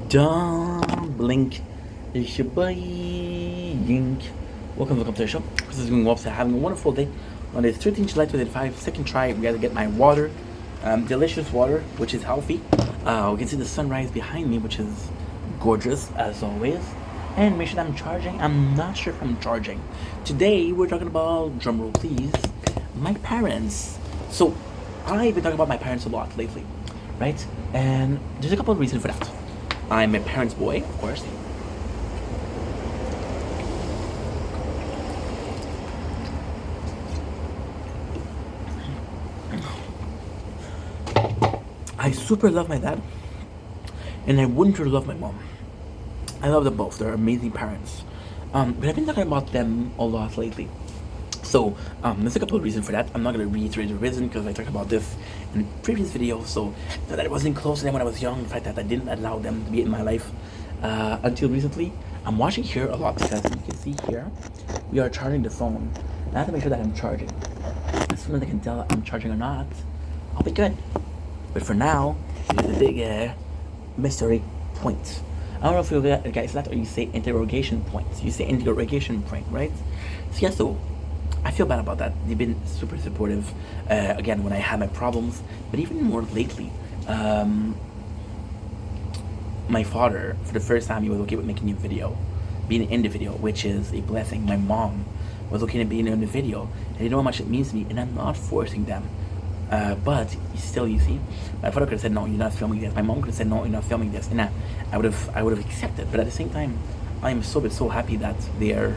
Don't blink. It's your boy Yink. Welcome to the show. This is going well. So having a wonderful day on this 13th July 2005. Second try. We got to get my water, delicious water, which is healthy. We can see the sunrise behind me, which is gorgeous as always. And make sure that I'm charging. I'm not sure if I'm charging. Today we're talking about, drumroll please, my parents. So I've been talking about my parents a lot lately, right? And there's a couple of reasons for that. I'm a parent's boy, of course. I super love my dad, and I wouldn't really love my mom. I love them both. They're amazing parents. But I've been talking about them a lot lately. So there's a couple of reasons for that. I'm not going to reiterate the reason because I talked about this in previous videos. So that I wasn't close to them when I was young. The fact that I didn't allow them to be in my life until recently. I'm watching here a lot because you can see here we are charging the phone. I have to make sure that I'm charging. As soon as I can tell I'm charging or not, I'll be good. But for now, it's a big mystery point. I don't know if you guys that or you say interrogation points. You say interrogation point, right? So yeah, so I feel bad about that. They've been super supportive. Again, when I had my problems, but even more lately, my father, for the first time, he was okay with making a video, being in the video, which is a blessing. My mom was okay with being in the video, and they know how much it means to me, and I'm not forcing them. But still, you see, my father could have said, "No, you're not filming this." My mom could have said, "No, you're not filming this," and I would have accepted. But at the same time, I am so happy that they are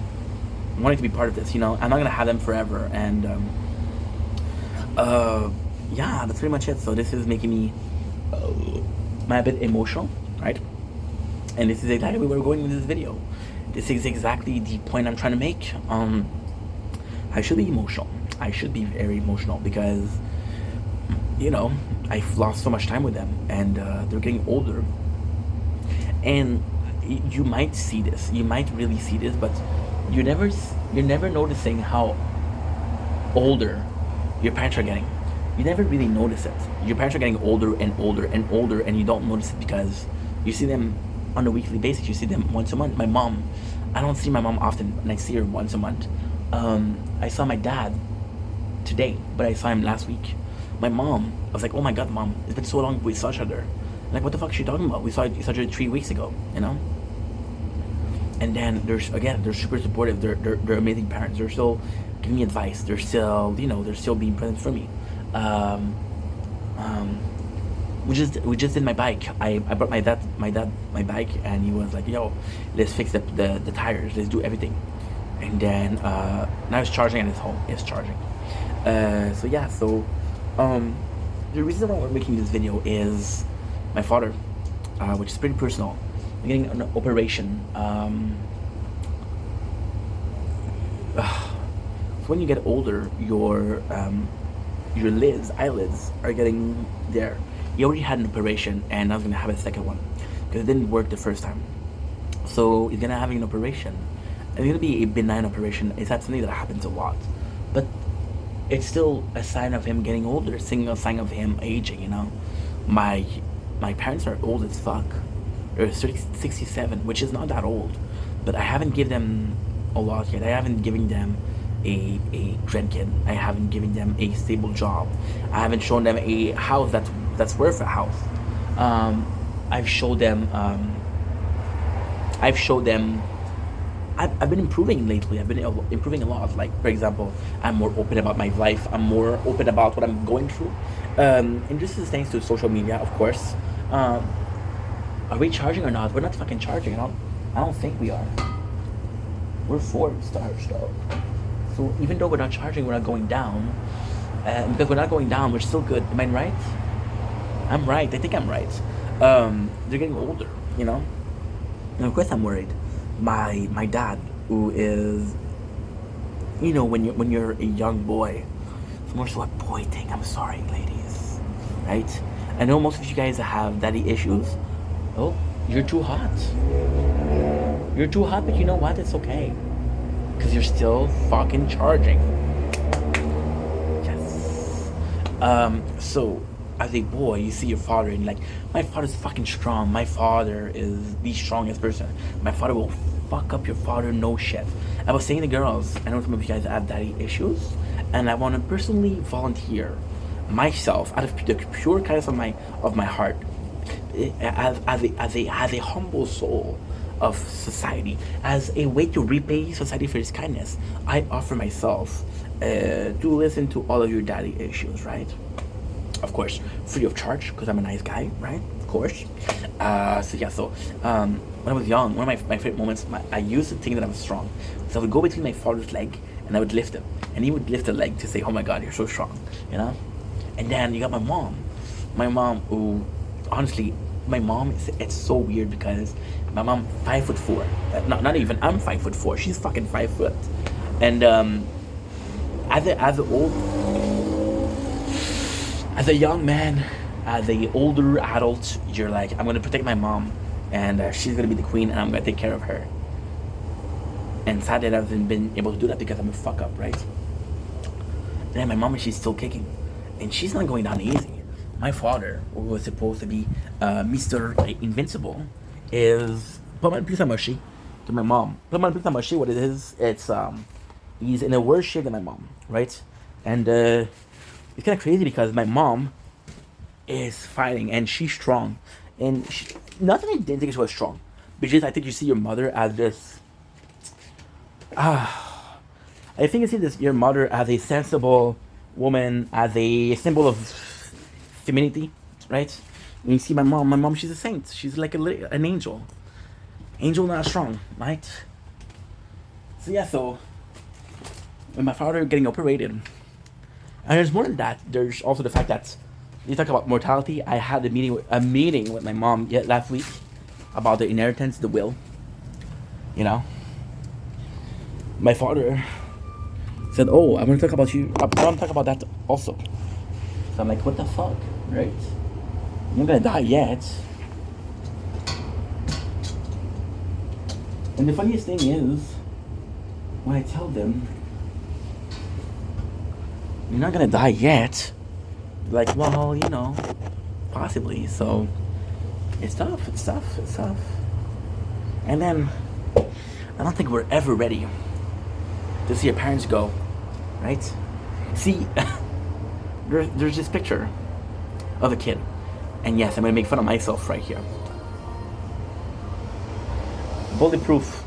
wanting to be part of this. You know, I'm not gonna have them forever, and yeah, that's pretty much it. So this is making me a bit emotional, right? And this is exactly where we're going with this video. This is exactly the point I'm trying to make. I should be emotional. I should be very emotional because, you know, I've lost so much time with them, and they're getting older. And you might see this, you might really see this, but you're never noticing how older your parents are getting. You never really notice it. Your parents are getting older and older and older, and you don't notice it because you see them on a weekly basis. You see them once a month. My mom, I don't see my mom often, and I see her once a month. I saw my dad today, but I saw him last week. My mom, I was like, "Oh my god, mom, it's been so long we saw each other." Like, what the fuck is she talking about? We saw each other 3 weeks ago, you know? And then they're super supportive. They're amazing parents. They're still giving me advice. They're still, you know, they're still being present for me. We just did my bike. I brought my dad my bike, and he was like, "Yo, let's fix the tires. Let's do everything." And then now it's charging at his home. It's charging. So yeah, so the reason why we're making this video is my father, which is pretty personal. I'm getting an operation. So when you get older, your eyelids are getting there. He already had an operation, and I was gonna have a second one because it didn't work the first time. So he's gonna have an operation. It's gonna be a benign operation. It's not something that happens a lot, but it's still a sign of him getting older. It's a sign of him aging. You know, my parents are old as fuck. They're 67, which is not that old, but I haven't given them a lot yet. I haven't given them a grandkid. I haven't given them a stable job. I haven't shown them a house that's worth a house. I've showed them. I've been improving lately. I've been improving a lot. Like, for example, I'm more open about my life. I'm more open about what I'm going through. And this is thanks to social media, of course. Are we charging or not? We're not fucking charging. I don't think we are. We're 4 stars though. So even though we're not charging, we're not going down. Because we're not going down, we're still good. Am I right? I'm right. I think I'm right. They're getting older, you know? And of course I'm worried. My dad, who is, you know, when you're a young boy, it's more so a boy thing. I'm sorry, ladies, right? I know most of you guys have daddy issues. Oh, you're too hot. You're too hot, but you know what? It's okay, because you're still fucking charging. Yes. So as a boy, you see your father and like, my father's fucking strong. My father is the strongest person. My father will fuck up your father, no shit. I was saying to girls, I know some of you guys have daddy issues, and I want to personally volunteer myself out of the pure kindness of my heart, as a humble soul of society, as a way to repay society for its kindness. I offer myself to listen to all of your daddy issues, right? Of course, free of charge, because I'm a nice guy, right? Of course. When I was young, one of my favorite moments, I used to think that I was strong. So I would go between my father's leg and I would lift him. And he would lift the leg to say, oh my God, you're so strong, you know? And then you got my mom. My mom, who, honestly, my mom, it's so weird because my mom, 5'4". Not even, I'm 5'4". She's fucking 5 foot. And as a young man, as a older adult, you're like, I'm gonna protect my mom, and she's gonna be the queen, and I'm gonna take care of her. And sadly, I haven't been able to do that because I'm a fuck up, right? Then my mom, she's still kicking, and she's not going down easy. My father, who was supposed to be Mr. Invincible, is Paman Pisamashi to my mom. Paman Pisamashi, what it is, it's he's in a worse shape than my mom, right? And it's kind of crazy because my mom is fighting and she's strong, and not that I didn't think she was strong, because I think you see your mother as this. I think you see your mother as a sensible woman, as a symbol of femininity, right? And you see my mom, she's a saint. She's like an angel. Angel not strong, right? So when my father getting operated, and there's more than that. There's also the fact that you talk about mortality. I had a meeting with my mom last week about the inheritance, the will. You know, my father said, "Oh, I'm going to talk about you. I want to talk about that also." So I'm like, "What the fuck, right? I'm not gonna die yet." And the funniest thing is, when I tell them, "You're not gonna die yet," like, well, you know, possibly. So it's tough. And then I don't think we're ever ready to see our parents go, right? See, there's this picture of a kid, and yes, I'm gonna make fun of myself right here. Bulletproof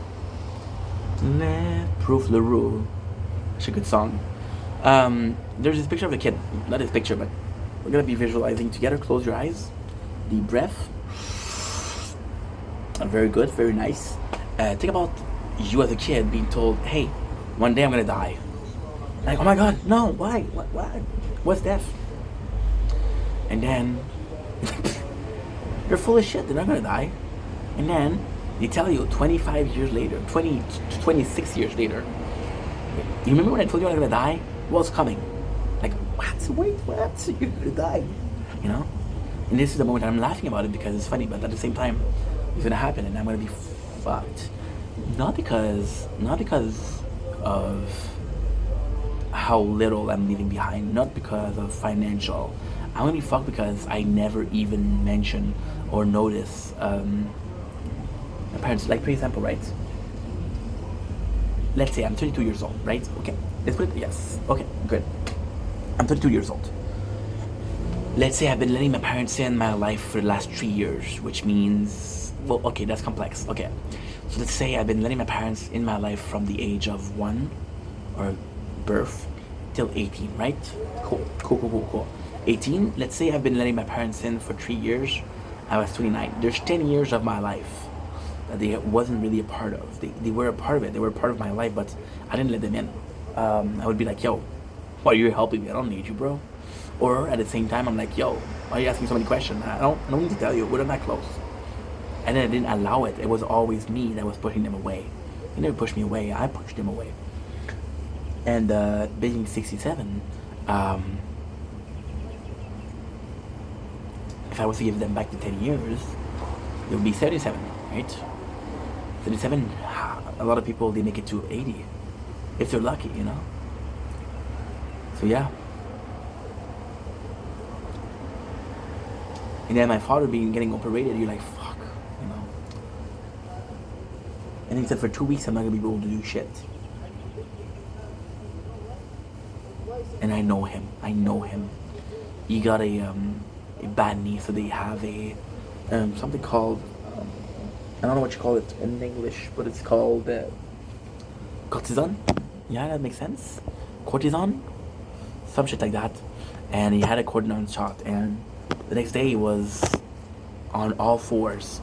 LaRue. It's a good song. There's this picture of a kid. Not this picture, but we're gonna be visualizing together. Close your eyes. Deep breath. Very good, very nice. Think about you as a kid being told, "Hey, one day I'm gonna die." Like, oh my God, no, why? What? What's death? And then they're full of shit. They're not gonna die. And then they tell you 25 years later, 26 years later, you remember when I told you I was gonna die? What's coming? Like, what? Wait, what? You're gonna die, you know? And this is the moment I'm laughing about it because it's funny, but at the same time, it's gonna happen, and I'm gonna be fucked. Not because of how little I'm leaving behind, not because of financial. I'm gonna be fucked because I never even mention or notice my parents. Like, for example, right? Let's say I'm 32 years old, right? Okay, let's put it, yes. Okay, good. I'm 32 years old. Let's say I've been letting my parents in my life for the last 3 years, which means, well, okay, that's complex. Okay, so let's say I've been letting my parents in my life from the age of 1 or birth till 18, right? Cool. 18, let's say I've been letting my parents in for 3 years. I was 29. There's 10 years of my life that they wasn't really a part of. They were a part of it. They were a part of my life, but I didn't let them in. I would be like, "Yo, why are you helping me? I don't need you, bro." Or at the same time, I'm like, "Yo, why are you asking so many questions? I don't need to tell you. We're not close." And then I didn't allow it. It was always me that was pushing them away. They never pushed me away. I pushed them away. And being 67, if I was to give them back the 10 years, it would be 77, right? 77, a lot of people, they make it to 80, if they're lucky, you know? So yeah. And then my father being getting operated, you're like, fuck, you know. And he said for 2 weeks I'm not gonna be able to do shit. And I know him. He got a bad knee, so they have a something called I don't know what you call it in English, but it's called cortisone. Yeah, that makes sense. Cortisone, some shit like that. And he had a cortisone shot, and the next day he was on all fours.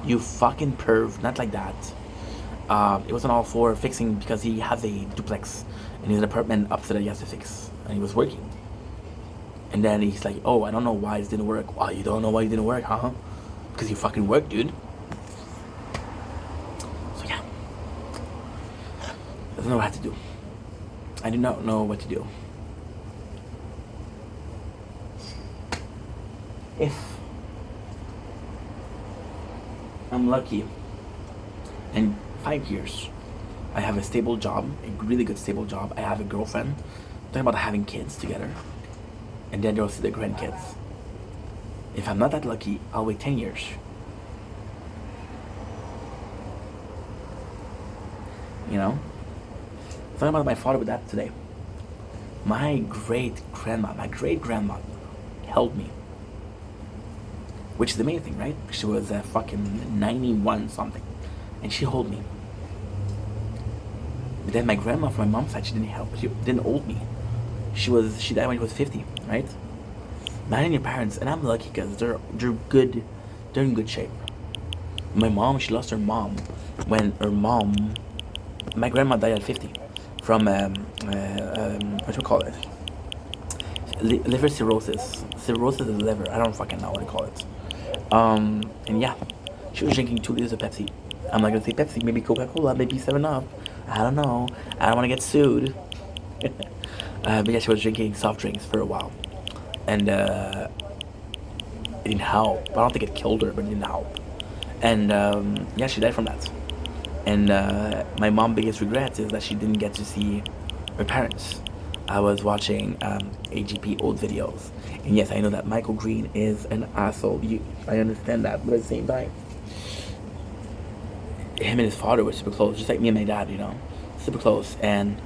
You fucking perv, not like that. It was on all four fixing because he has a duplex in his apartment upstairs that he has to fix, and he was working. And then he's like, "Oh, I don't know why this didn't work." "Oh, you don't know why it didn't work, huh?" "Because you fucking work, dude." So yeah, I don't know what to do. I do not know what to do. If I'm lucky, in 5 years, I have a stable job, a really good stable job. I have a girlfriend. Talking about having kids together, and then they'll see the grandkids. If I'm not that lucky, I'll wait 10 years. You know? Talking about my father with that today. My great grandma held me. Which is the main thing, right? She was fucking 91 something. And she held me. But then my grandma from my mom's side, she didn't hold me. She died when she was 50, right? Imagine your parents, and I'm lucky because they're good, they're in good shape. My mom, she lost her mom when my grandma died at 50 from what you call it? Liver cirrhosis. Cirrhosis of the liver. I don't fucking know what to call it. And yeah, she was drinking 2 liters of Pepsi. I'm not gonna say Pepsi, maybe Coca-Cola, maybe 7-Up. I don't know. I don't want to get sued. But yeah, she was drinking soft drinks for a while. And it didn't help. I don't think it killed her, but it didn't help. And yeah, she died from that. And my mom's biggest regret is that she didn't get to see her parents. I was watching AGP old videos. And yes, I know that Michael Green is an asshole. I understand that, but at the same time, him and his father were super close, just like me and my dad, you know, super close. And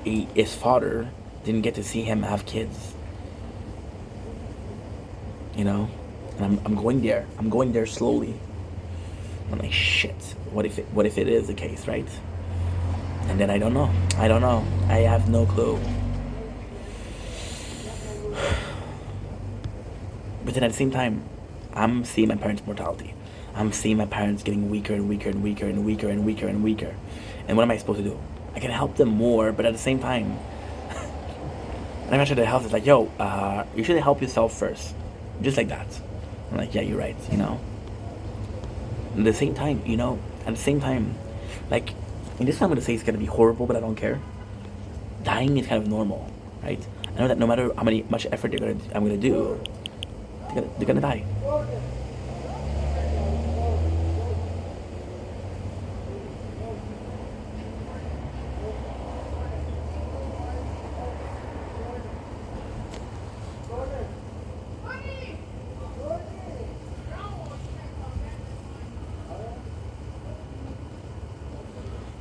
his father didn't get to see him have kids, you know. And I'm going there. I'm going there slowly. I'm like, shit. What if it is the case, right? And then I don't know. I have no clue. But then at the same time, I'm seeing my parents' mortality. I'm seeing my parents getting weaker and weaker and weaker and weaker and weaker and weaker. And what am I supposed to do? I can help them more, but at the same time, and I'm not sure the health is like, yo, you should help yourself first. Just like that. I'm like, yeah, you're right, you know. At the same time, like, and this time I'm gonna say it's gonna be horrible, but I don't care. Dying is kind of normal, right? I know that no matter how much effort I'm gonna do, they're gonna die.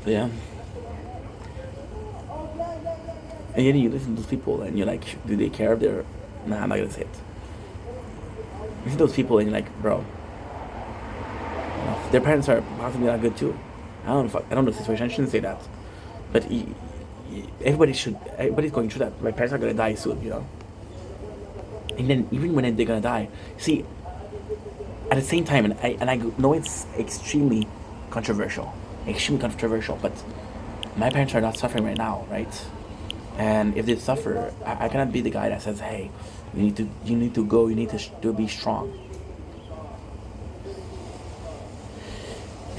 So yeah. And then you listen to those people and you're like, do they care if they're... Nah, I'm not gonna say it. You listen to those people and you're like, bro, you know, their parents are possibly not good too. I don't know the situation, I shouldn't say that. But everybody's going through that. My parents are gonna die soon, you know. And then even when they're gonna die, see, at the same time, and I know it's extremely controversial, but my parents are not suffering right now, right? And if they suffer, I cannot be the guy that says, hey, you need to go, you need to be strong.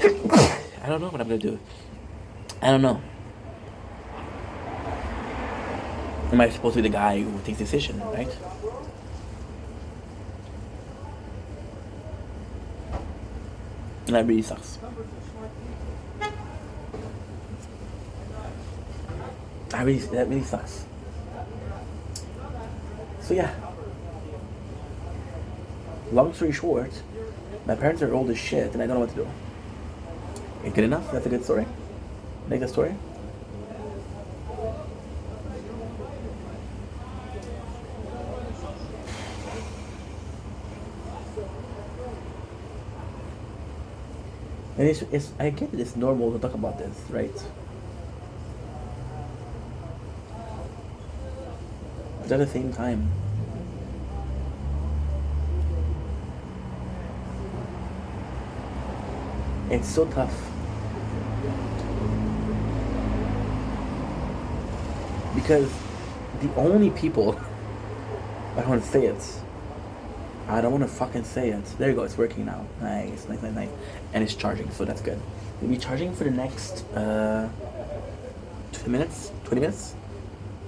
I don't know what I'm gonna do. I don't know. Am I supposed to be the guy who takes decision, right? And that really sucks. That really sucks. So yeah. Long story short, my parents are old as shit and I don't know what to do. Okay, good enough? That's a good story? Like the story? And it's I get it, it's normal to talk about this, right? But at the same time, it's so tough. Because the only people, I don't want to say it. I don't want to fucking say it. There you go, it's working now. Nice. And it's charging, so that's good. We'll be charging for the next 20 minutes.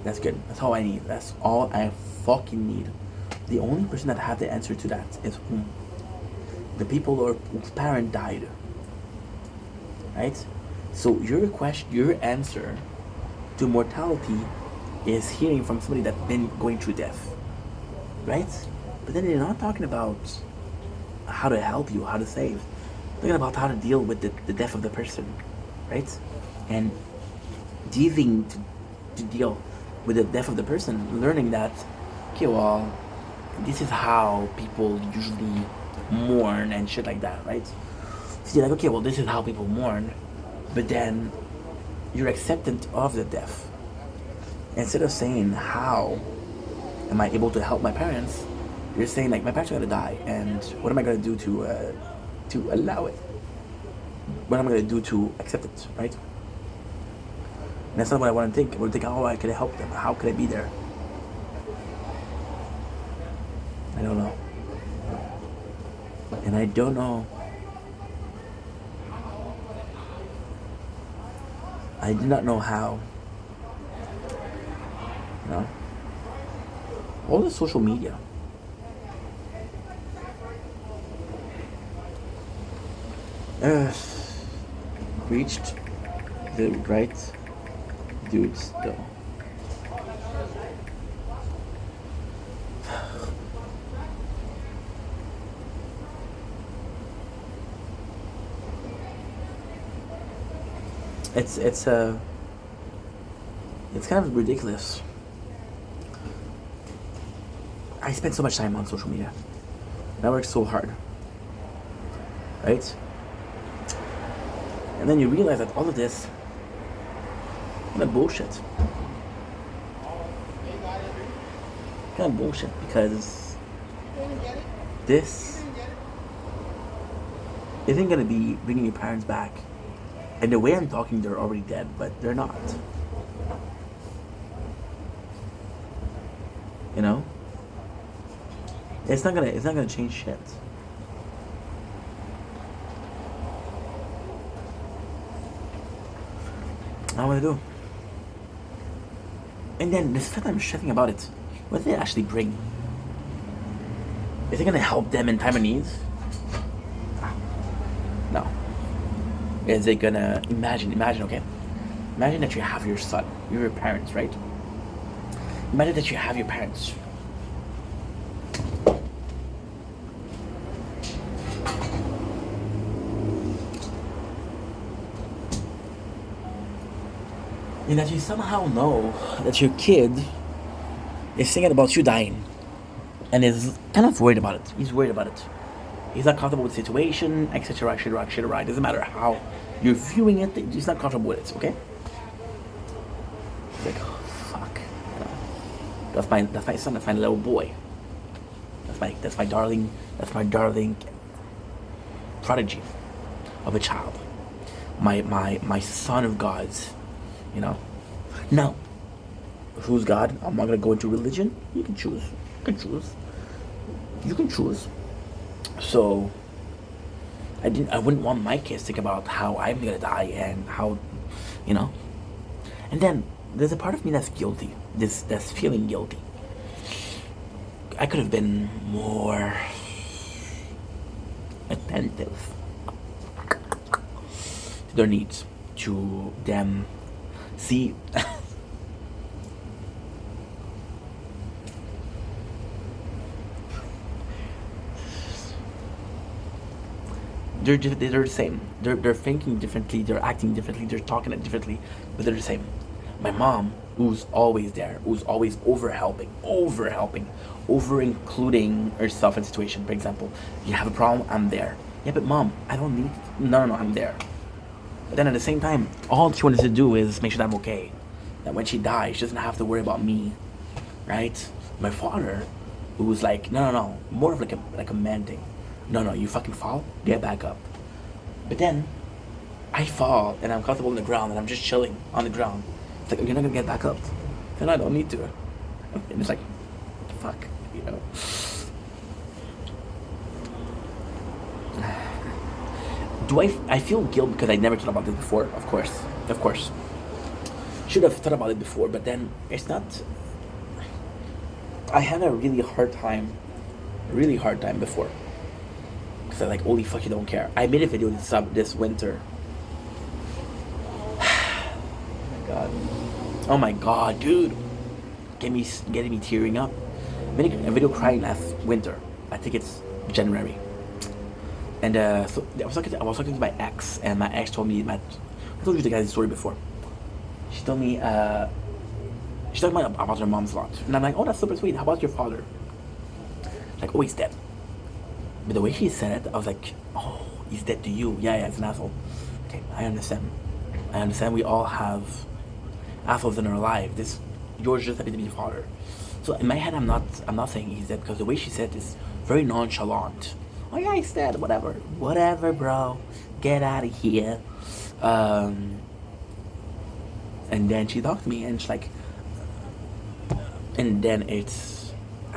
That's good. That's all I need. That's all I fucking need. The only person that have the answer to that is whom? The people whose parent died. Right? So your answer to mortality is hearing from somebody that's been going through death. Right? But then they're not talking about how to help you, how to save. They're talking about how to deal with the death of the person. Right? And dealing to deal with the death of the person, learning that, okay, well, this is how people usually mourn and shit like that, right? So you're like, okay, well, this is how people mourn, but then you're acceptant of the death. Instead of saying, how am I able to help my parents, you're saying, like, my parents are gonna die, and what am I gonna do to allow it? What am I gonna do to accept it, right? And that's not what I want to think. I want to think, how could I help them? How could I be there? I don't know. And I don't know. I do not know how. You know? All the social media. Reached the right dudes though. It's kind of ridiculous. I spend so much time on social media. And I work so hard. Right? And then you realize that all of this kind of bullshit. Kind of bullshit because this isn't gonna be bringing your parents back. And the way I'm talking, they're already dead, but they're not. You know? It's not gonna change shit. I don't know what to do. And then the fact I'm stressing about it, what does it actually bring? Is it gonna help them in time of need? No. Is it gonna imagine, okay? Imagine that you have your son, you're your parents, right? Imagine that you have your parents. And that you somehow know that your kid is thinking about you dying and is kind of worried about it. He's worried about it. He's not comfortable with the situation, etc. It doesn't matter how you're viewing it, he's not comfortable with it, okay? He's like, oh, fuck. You know, that's my son, that's my little boy. That's my darling prodigy of a child. My son of God's. You know? Now, who's God? I'm not gonna go into religion. You can choose. You can choose. So I wouldn't want my kids to think about how I'm gonna die and how, you know. And then there's a part of me that's guilty. That's feeling guilty. I could have been more attentive to their needs, to them. See, they're the same. They're thinking differently, they're acting differently, they're talking differently, but they're the same. My mom, who's always there, who's always over helping, over including herself in situation. For example, you have a problem, I'm there. Yeah, but mom, I don't need. No, I'm there. But then at the same time, all she wanted to do is make sure that I'm okay. That when she dies, she doesn't have to worry about me, right? My father, who was like, no, more of like a man thing. No, you fucking fall, get back up. But then, I fall and I'm comfortable on the ground and I'm just chilling on the ground. It's like, you're not gonna get back up. Then I don't need to. And it's like, fuck, you know. Do I feel guilt because I never thought about this before? Of course. Should have thought about it before, but then it's not. I had a really hard time before. Because I'm like, holy fuck, you don't care. I made a video this winter. Oh my god, dude. Getting me tearing up. I made a video crying last winter. I think it's January. And so I was talking to my ex, and my ex told me I told you the guy's story before. She told me she talked about her mom's lot, and I'm like, oh, that's super sweet. How about your father? Like, oh, he's dead. But the way she said it, I was like, oh, he's dead to you. Yeah, he's an asshole. Okay, I understand. We all have assholes in our life. Yours just happened to be your father. So in my head, I'm not saying he's dead because the way she said it is very nonchalant. Oh yeah, he's dead. Whatever, bro. Get out of here. And then she talked to me, and she's like, and then I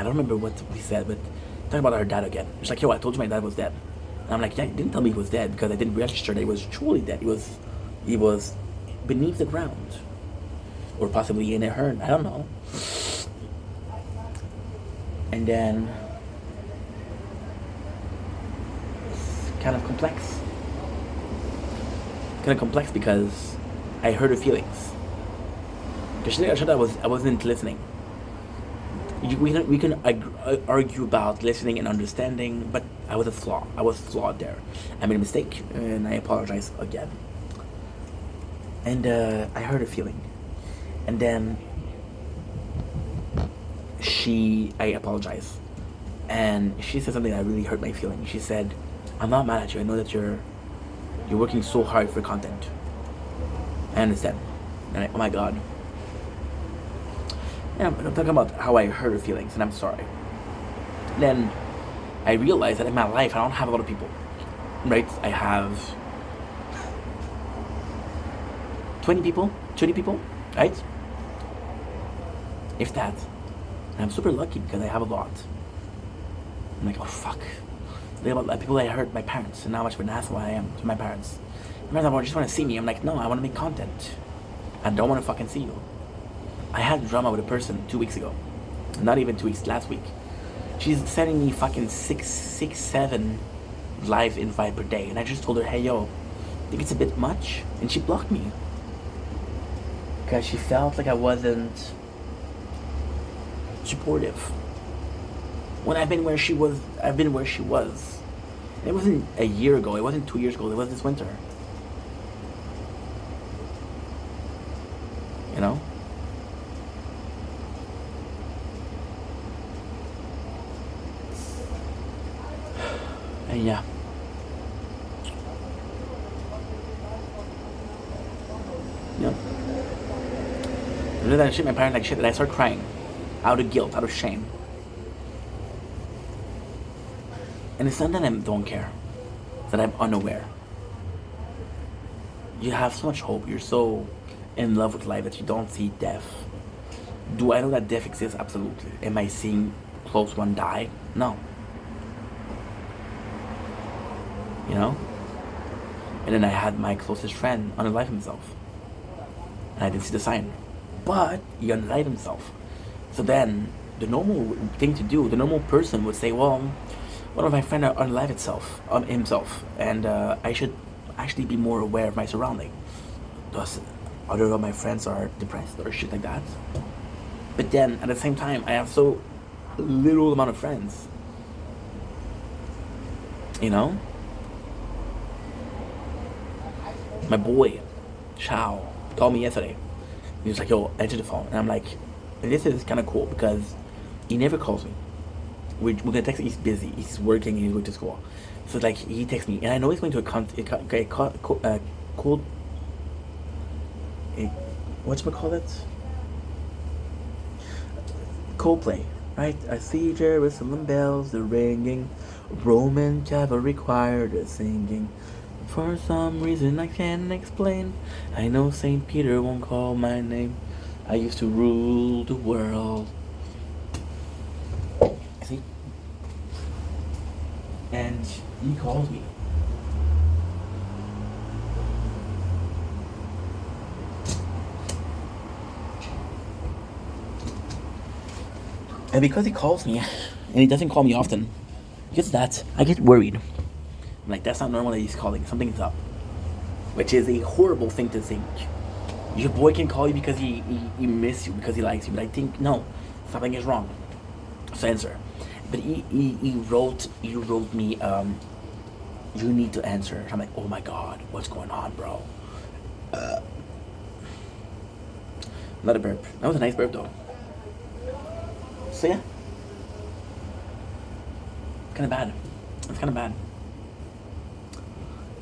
don't remember what we said, but talking about her dad again. She's like, yo, I told you my dad was dead. And I'm like, yeah, you didn't tell me he was dead because I didn't register that he was truly dead. He was beneath the ground, or possibly in a urn. I don't know. And then it's kind of complex because I hurt her feelings. Because she thought I wasn't listening. We can argue about listening and understanding, but I was flawed there. I made a mistake, and I apologize again. And I hurt her feeling, and then I apologized, and she said something that really hurt my feelings. She said, "I'm not mad at you. I know that you're working so hard for content. I understand." And oh my god. Yeah, I'm talking about how I hurt her feelings, and I'm sorry. Then I realized that in my life I don't have a lot of people, right? I have 20 people, right? If that. And I'm super lucky because I have a lot. I'm like, oh fuck. Think about the people I hurt, my parents, and how much of an asshole I am to my parents. My parents just want to see me. I'm like, no, I want to make content. I don't want to fucking see you. I had drama with a person 2 weeks ago. Not even 2 weeks, last week. She's sending me fucking 7 live invite per day. And I just told her, hey yo, I think it's a bit much. And she blocked me. Because she felt like I wasn't supportive. When I've been where she was. It wasn't a year ago, it wasn't 2 years ago, it was this winter. You know? And yeah. And then I shit my parents like shit, and I start crying. Out of guilt, out of shame. And it's not that I don't care. It's that I'm unaware. You have so much hope. You're so in love with life that you don't see death. Do I know that death exists? Absolutely. Am I seeing close one die? No. You know? And then I had my closest friend unalive himself. And I didn't see the sign. But he unalived himself. So then, the normal thing to do, the normal person would say, well, one of my friends unalived himself. And I should actually be more aware of my surrounding. Thus, other of my friends are depressed or shit like that. But then, at the same time, I have so little amount of friends. You know? My boy, Chow, called me yesterday. He was like, yo, answer the phone. And I'm like, this is kind of cool because he never calls me. We're gonna text. He's busy. He's working. He's going to school. So like he texts me, and I know he's going to whatchamacallit? Coldplay, right? I see Jerusalem bells, they're ringing. Roman cavalry choir, they're singing. For some reason I can't explain, I know St. Peter won't call my name. I used to rule the world. See? And he calls me. And because he calls me, and he doesn't call me often, because of that, I get worried. I'm like, that's not normal that he's calling. Something's up. Which is a horrible thing to think. Your boy can call you because he misses you, because he likes you. But I think, no, something is wrong. So answer. But he wrote me, you need to answer. I'm like, oh my God, what's going on, bro? Not a burp. That was a nice burp, though. So yeah, kind of bad. It's kind of bad.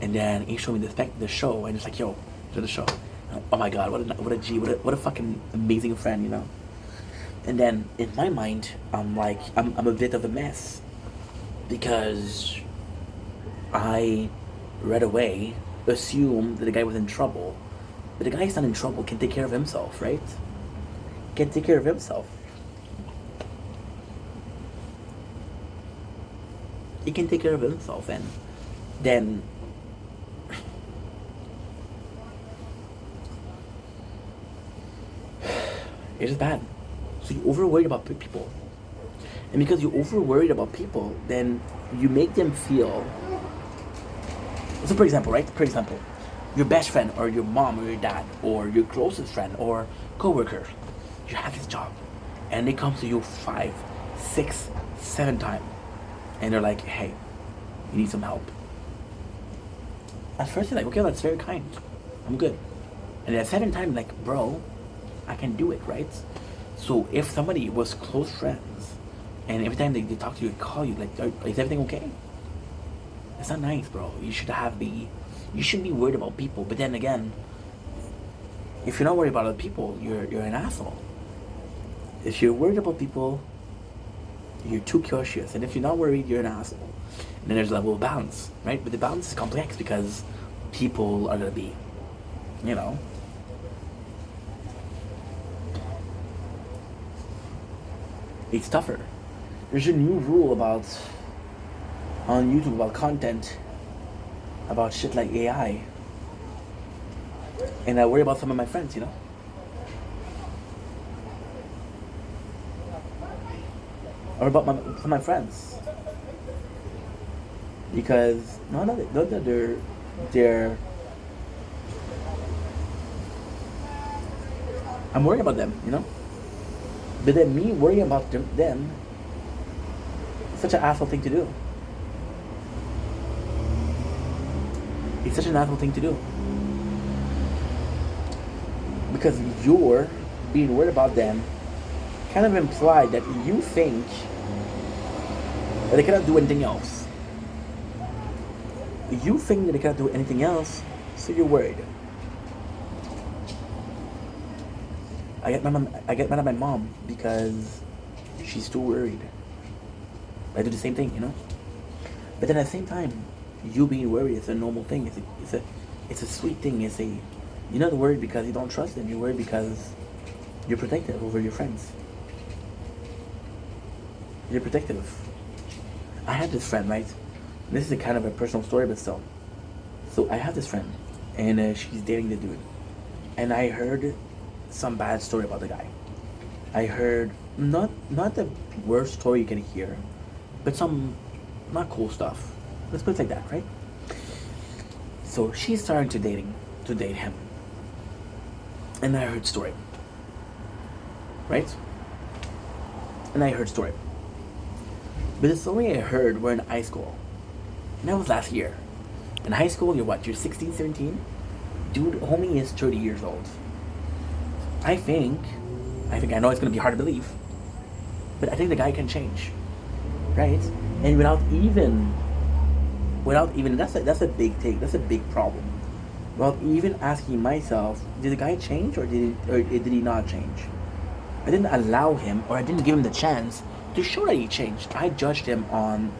And then he showed me the show, and it's like, yo, to the show. Like, oh my God, what a G, what a fucking amazing friend, you know. And then in my mind, I'm like, I'm a bit of a mess because I right away assumed that the guy was in trouble, but the guy's not in trouble. Can take care of himself, right? Can take care of himself. He can take care of himself, and then it's just bad. So you're over worried about people, and because you're over worried about people, then you make them feel. So, for example, right? For example, your best friend, or your mom, or your dad, or your closest friend, or coworker, you have this job, and they come to you 5, 6, 7 times. And they're like, hey, you need some help. At first you're like, okay, that's very kind. I'm good. And at 7 times, like, bro, I can do it, right? So if somebody was close friends, and every time they talk to you, call you, like, is everything okay? It's not nice, bro. You shouldn't be worried about people. But then again, if you're not worried about other people, you're an asshole. If you're worried about people, you're too cautious, and if you're not worried, you're an asshole. And then there's a level of balance, right? But the balance is complex because people are gonna be, you know. It's tougher. There's a new rule on YouTube about content, about shit like AI, and I worry about some of my friends, you know. Or about my friends, because not that they're I'm worried about them, you know. But then me worrying about them is such an asshole thing to do. It's such an asshole thing to do because you're being worried about them kind of imply that you think that they cannot do anything else. You think that they cannot do anything else, so you're worried. I get mad at my mom because she's too worried. I do the same thing, you know. But then at the same time, you being worried is a normal thing. It's a sweet thing. You're not worried because you don't trust them. You're worried because you're protective over your friends. You're protective. I had this friend, right? This is a kind of a personal story, but still. So I have this friend, and she's dating the dude. And I heard some bad story about the guy. I heard not the worst story you can hear, but some not cool stuff. Let's put it like that, right? So she's starting to date him. And I heard story. Right? And I heard story. But the story I heard were in high school. And that was last year. In high school, you're what? You're 16, 17? Dude, homie is 30 years old. I think, I know it's gonna be hard to believe, but I think the guy can change, right? And without even that's a big thing. That's a big problem. Without even asking myself, did the guy change or did he not change? I didn't allow him, or I didn't give him the chance to show that he changed. I judged him on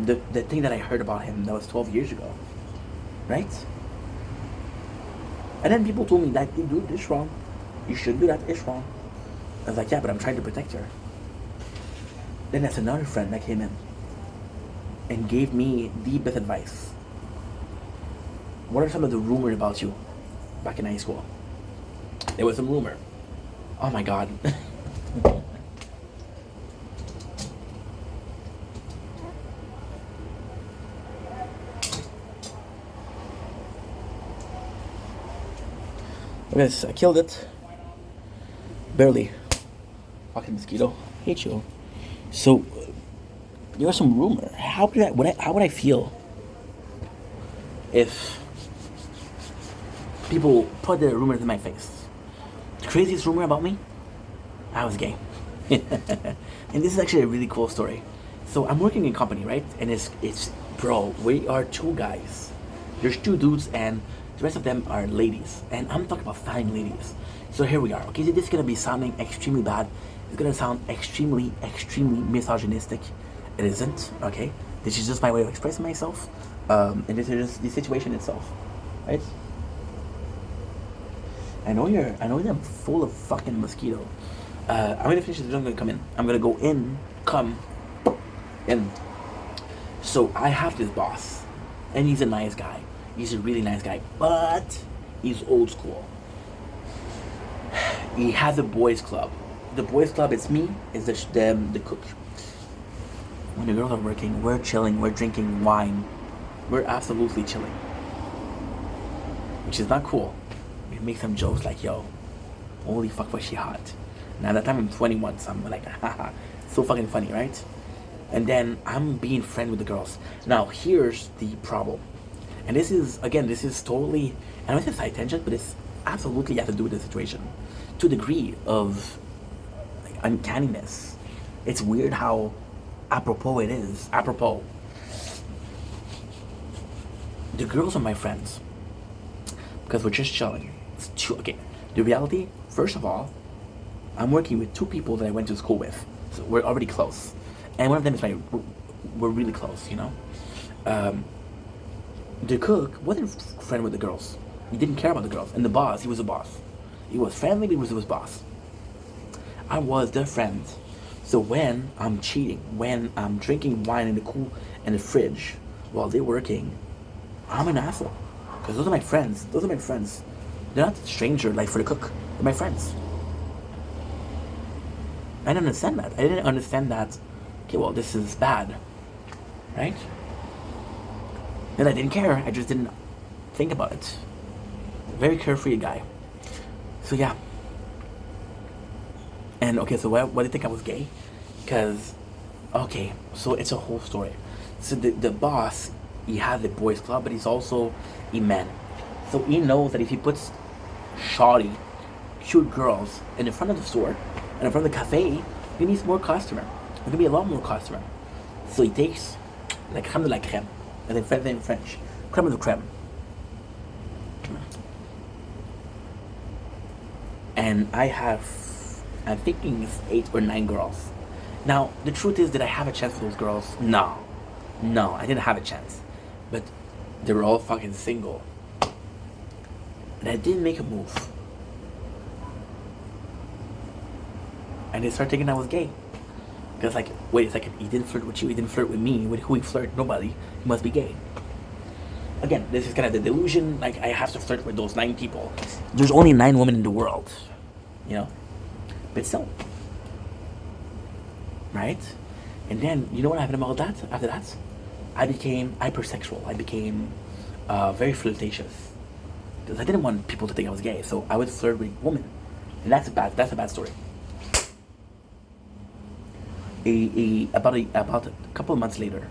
the thing that I heard about him that was 12 years ago, right? And then people told me that, dude, this is wrong. You should do that, it's wrong. I was like, yeah, but I'm trying to protect her. Then there's another friend that came in and gave me the best advice. What are some of the rumors about you back in high school? There was some rumor. Oh my god. Yes, I killed it. Barely. Fucking mosquito. Hate you. So, there was some rumor. How would I feel if people put their rumors in my face? The craziest rumor about me? I was gay. And this is actually a really cool story. So I'm working in a company, right? And it's bro, we are two guys. There's two dudes and the rest of them are ladies. And I'm talking about fine ladies. So here we are. Okay, this is gonna be sounding extremely bad. It's gonna sound extremely, extremely misogynistic. It isn't, okay? This is just my way of expressing myself. And this is just the situation itself. Right? I know I'm full of fucking mosquito. I'm gonna finish this, I'm gonna come in. I'm gonna go in, come in. So I have this boss, and he's a nice guy. He's a really nice guy, but he's old school. He has a boys club. The boys club, it's me, is the cook. When the girls are working, we're chilling, we're drinking wine. We're absolutely chilling. Which is not cool. We make some jokes like, yo, holy fuck, was she hot. Now at that time I'm 21, so I'm like, haha, so fucking funny, right? And then I'm being friends with the girls. Now here's the problem. And this is totally, I don't say side tangent, but it's absolutely has to do with the situation. To a degree of like, uncanniness. It's weird how apropos it is. Apropos. The girls are my friends. Because we're just chilling. Okay, the reality, first of all, I'm working with two people that I went to school with. So we're already close. And one of them is we're really close, you know? The cook wasn't friend with the girls. He didn't care about the girls. And the boss, he was a boss. He was friendly, but he was boss. I was their friend. So when I'm cheating, when I'm drinking wine in the fridge while they're working, I'm an asshole. Because those are my friends. They're not strangers like for the cook. They're my friends. I didn't understand that. I didn't understand that, okay, well, this is bad. Right? And I didn't care. I just didn't think about it. Very carefree guy. So yeah. And okay, so why do you think I was gay? Because, okay, so it's a whole story. So the boss, he has a boys club, but he's also a man. So he knows that if he puts shoddy, cute girls in the front of the store, and in front of the cafe, he needs more customer. There's gonna be a lot more customer. So he takes like crème de la crème, and then in French, crème de crème. And I'm thinking it's 8 or 9 girls. Now, the truth is, did I have a chance for those girls? No, I didn't have a chance. But they were all fucking single. And I didn't make a move. And they started thinking I was gay. Because like, wait a second, he didn't flirt with you, he didn't flirt with me. With who he flirt? Nobody. He must be gay. Again, this is kind of the delusion, like I have to flirt with those 9 people. There's only 9 women in the world. You know? But still. Right? And then, you know what happened about that? After that? I became hypersexual. I became very flirtatious. Because I didn't want people to think I was gay, so I would flirt with women. And that's a bad story. About a couple of months later,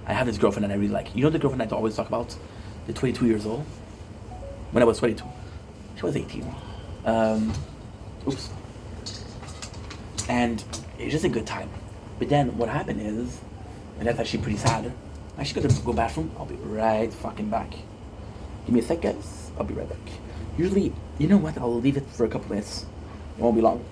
I have this girlfriend that I really like. You know the girlfriend I always talk about? The 22 years old? when I was 22. She was 18. Oops. And it's just a good time. But then what happened is, and that's actually pretty sad. I actually got to go bathroom. I'll be right fucking back. Give me a sec, guys. I'll be right back. Usually, you know what? I'll leave it for a couple minutes. It won't be long.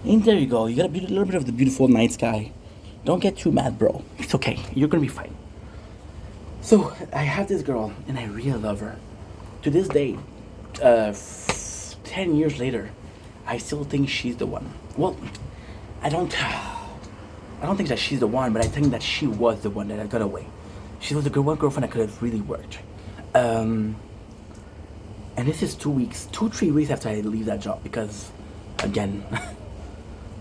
And there you go. You got a little bit of the beautiful night sky. Don't get too mad, bro. It's okay. You're gonna be fine. So I have this girl, and I really love her. To this day, 10 years later, I still think she's the one. Well, I don't think that she's the one, but I think that she was the one that I got away. She was the one girlfriend that could have really worked. And this is 3 weeks after I leave that job because, again,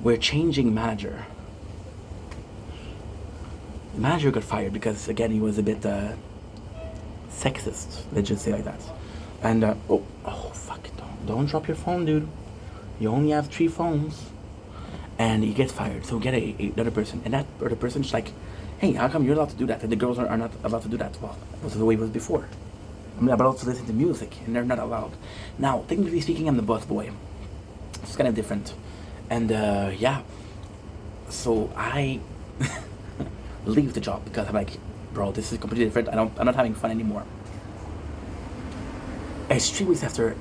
we're changing manager. The manager got fired because, again, he was a bit sexist. Let's just say like that. And oh fuck! Don't drop your phone, dude. You only have 3 phones. And he gets fired. So get another person, and that other person's like, "Hey, how come you're allowed to do that? And the girls are not allowed to do that?" Well, that was the way it was before. I'm allowed to listen to music, and they're not allowed. Now, technically speaking, I'm the boss boy. It's kind of different. And yeah, so I leave the job because I'm like, bro, this is completely different. I'm not having fun anymore. It's 3 weeks after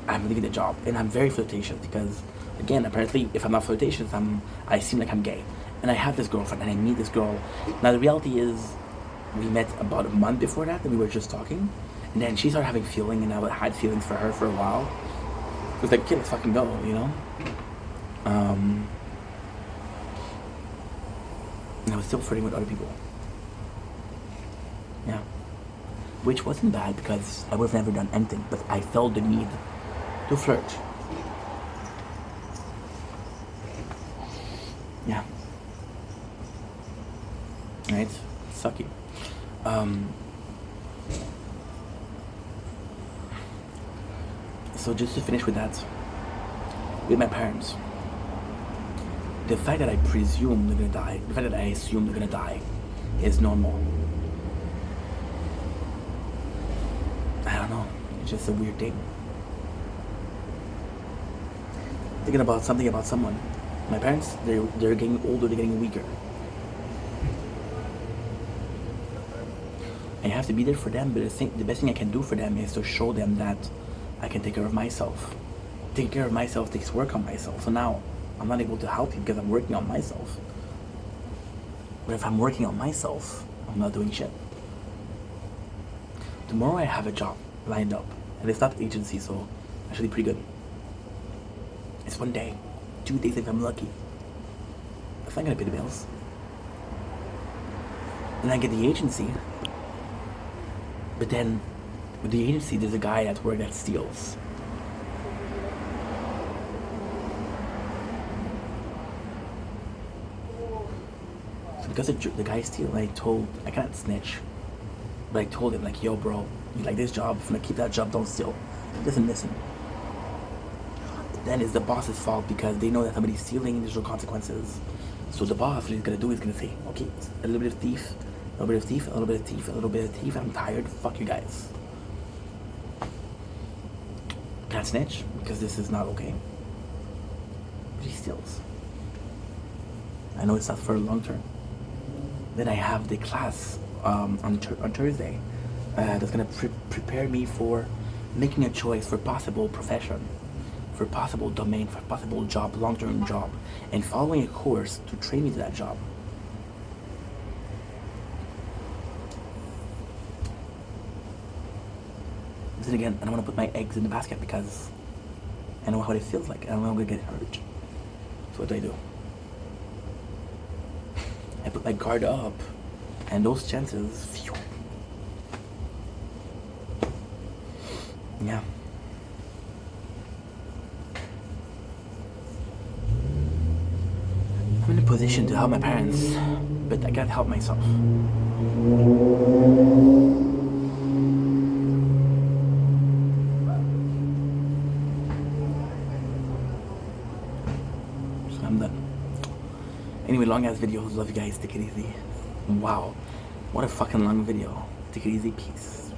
I'm leaving the job, and I'm very flirtatious because, again, apparently, if I'm not flirtatious, I seem like I'm gay. And I have this girlfriend, and I meet this girl. Now the reality is, we met about a month before that, and we were just talking. And then she started having feeling, and I had feelings for her for a while. It was like, okay, let's fucking go, you know? And I was still flirting with other people. Yeah. Which wasn't bad because I would have never done anything, but I felt the need to flirt. Yeah. Right? Sucky. So just to finish with that, with my parents, the fact that I presume they're gonna die, the fact that I assume they're gonna die, is normal. I don't know. It's just a weird thing. thinking about something about someone. My parents, they're getting older, they're getting weaker. I have to be there for them, but the best thing I can do for them is to show them that I can take care of myself. Taking care of myself takes work on myself. So now I'm not able to help you because I'm working on myself. But if I'm working on myself, I'm not doing shit. Tomorrow I have a job lined up, and it's not agency, so actually pretty good. It's 1 day, 2 days if I'm lucky. That's not gonna pay the bills. Then I get the agency. But then, with the agency, there's a guy at work that steals. So because the guy steals, I can't snitch. But I told him, like, yo, bro, you like this job, if I'm gonna keep that job, don't steal. He doesn't listen. Then it's the boss's fault because they know that somebody's stealing, there's no consequences. So the boss, what he's gonna do is gonna say, okay, a little bit of thief, a little bit of thief, a little bit of thief, a little bit of thief. I'm tired. Fuck you guys. Can't snitch because this is not okay. But he steals. I know it's not for the long term. Then I have the class on Thursday that's gonna prepare me for making a choice for possible profession, for possible domain, for possible job, long-term job, and following a course to train me to that job. Then again, I don't want to put my eggs in the basket because I know what it feels like. I don't know I'm gonna get hurt. So what do? I put my guard up, and those chances, phew. Yeah. I'm in a position to help my parents, but I can't help myself. So I'm done. Anyway, long ass videos. Love you guys. Take it easy. Wow. What a fucking long video. Take it easy. Peace.